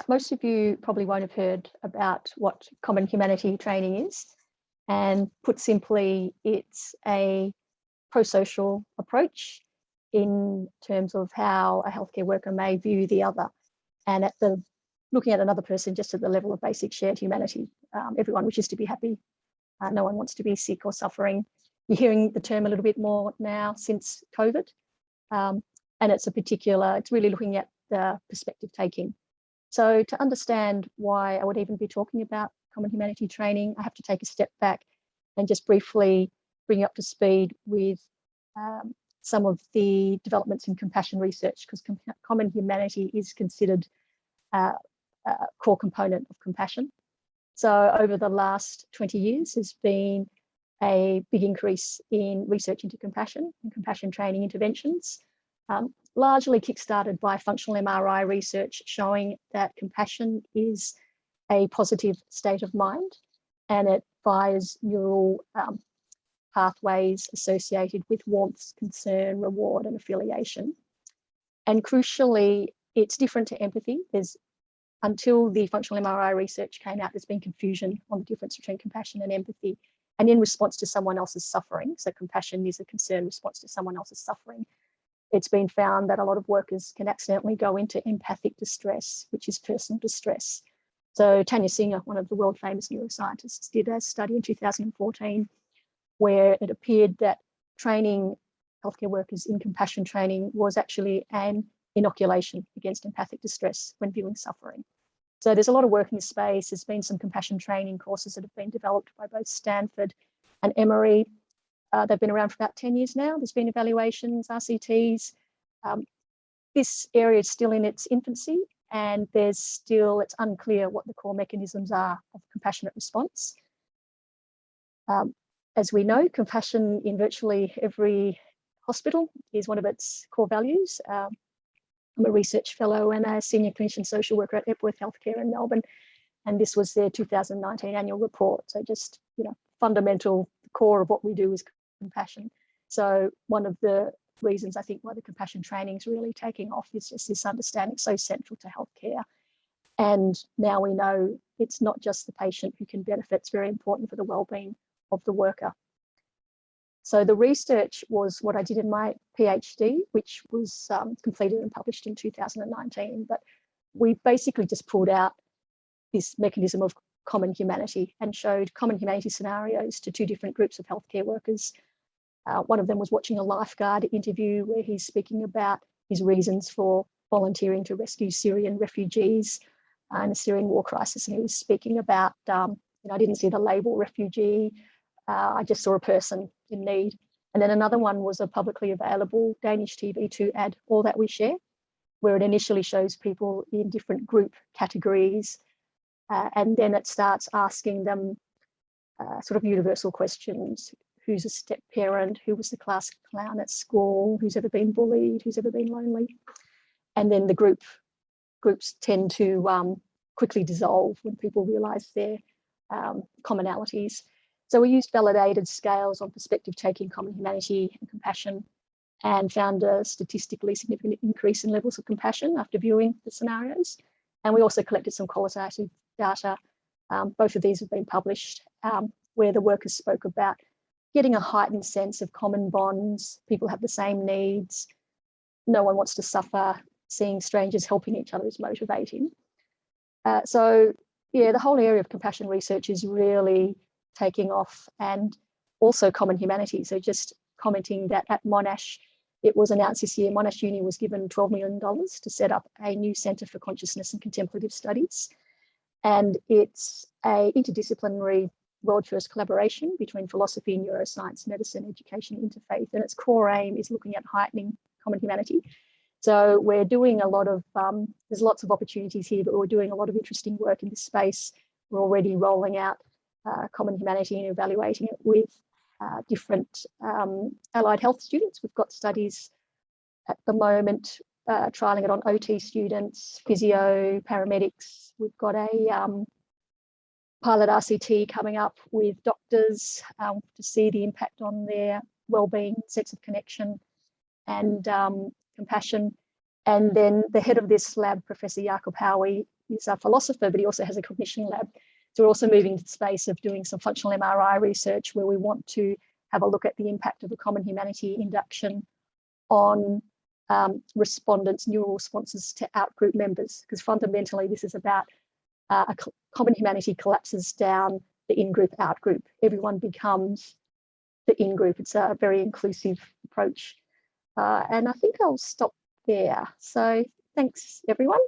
most of you probably won't have heard about what common humanity training is. And put simply, it's a pro-social approach in terms of how a healthcare worker may view the other, and looking at another person just at the level of basic shared humanity. Everyone wishes to be happy. No one wants to be sick or suffering. You're hearing the term a little bit more now since COVID. And it's really looking at the perspective taking. So to understand why I would even be talking about common humanity training, I have to take a step back and just briefly bring you up to speed with some of the developments in compassion research, because common humanity is considered a core component of compassion. So over the last 20 years, there's been a big increase in research into compassion and compassion training interventions, largely kickstarted by functional MRI research showing that compassion is a positive state of mind, and it fires neural pathways associated with warmth, concern, reward, and affiliation. And crucially, it's different to empathy. Until the functional MRI research came out, there's been confusion on the difference between compassion and empathy, and in response to someone else's suffering. So compassion is a concerned response to someone else's suffering. It's been found that a lot of workers can accidentally go into empathic distress, which is personal distress. So Tanya Singer, one of the world famous neuroscientists, did a study in 2014 where it appeared that training healthcare workers in compassion training was actually an inoculation against empathic distress when viewing suffering. So there's a lot of work in this space. There's been some compassion training courses that have been developed by both Stanford and Emory. They've been around for about 10 years now. There's been evaluations, RCTs. This area is still in its infancy, and it's unclear what the core mechanisms are of compassionate response. As we know, compassion in virtually every hospital is one of its core values. I'm a research fellow and a senior clinician social worker at Epworth Healthcare in Melbourne, and this was their 2019 annual report. So just, fundamental, the core of what we do is compassion. So one of the reasons I think why the compassion training is really taking off is just this understanding so central to healthcare. And now we know it's not just the patient who can benefit, it's very important for the well-being of the worker. So the research was what I did in my PhD, which was completed and published in 2019. But we basically just pulled out this mechanism of common humanity and showed common humanity scenarios to two different groups of healthcare workers. One of them was watching a lifeguard interview where he's speaking about his reasons for volunteering to rescue Syrian refugees in a Syrian war crisis. And he was speaking about, I didn't see the label refugee. I just saw a person in need. And then another one was a publicly available Danish TV2 ad, All That We Share, where it initially shows people in different group categories. And then it starts asking them sort of universal questions. Who's a step parent? Who was the class clown at school? Who's ever been bullied? Who's ever been lonely? And then the groups tend to quickly dissolve when people realise their commonalities. So we used validated scales on perspective taking, common humanity and compassion, and found a statistically significant increase in levels of compassion after viewing the scenarios. And we also collected some qualitative data. Both of these have been published, where the workers spoke about getting a heightened sense of common bonds. People have the same needs. No one wants to suffer. Seeing strangers helping each other is motivating. So yeah, the whole area of compassion research is really taking off, and also common humanity. So just commenting that at Monash, it was announced this year, Monash Uni was given $12 million to set up a new Centre for Consciousness and Contemplative Studies. And it's an interdisciplinary world-first collaboration between philosophy, neuroscience, medicine, education, interfaith. And its core aim is looking at heightening common humanity. So we're doing a lot of, there's lots of opportunities here, but we're doing a lot of interesting work in this space. We're already rolling out common humanity and evaluating it with different allied health students. We've got studies at the moment trialling it on OT students, physio, paramedics. We've got a pilot RCT coming up with doctors to see the impact on their well-being, sense of connection and compassion. And then the head of this lab, Professor Jakob Howie, is a philosopher, but he also has a cognition lab. So we're also moving to the space of doing some functional MRI research where we want to have a look at the impact of a common humanity induction on respondents' neural responses to out-group members, because fundamentally this is about a common humanity collapses down the in-group, out-group. Everyone becomes the in-group. It's a very inclusive approach. And I think I'll stop there. So thanks, everyone.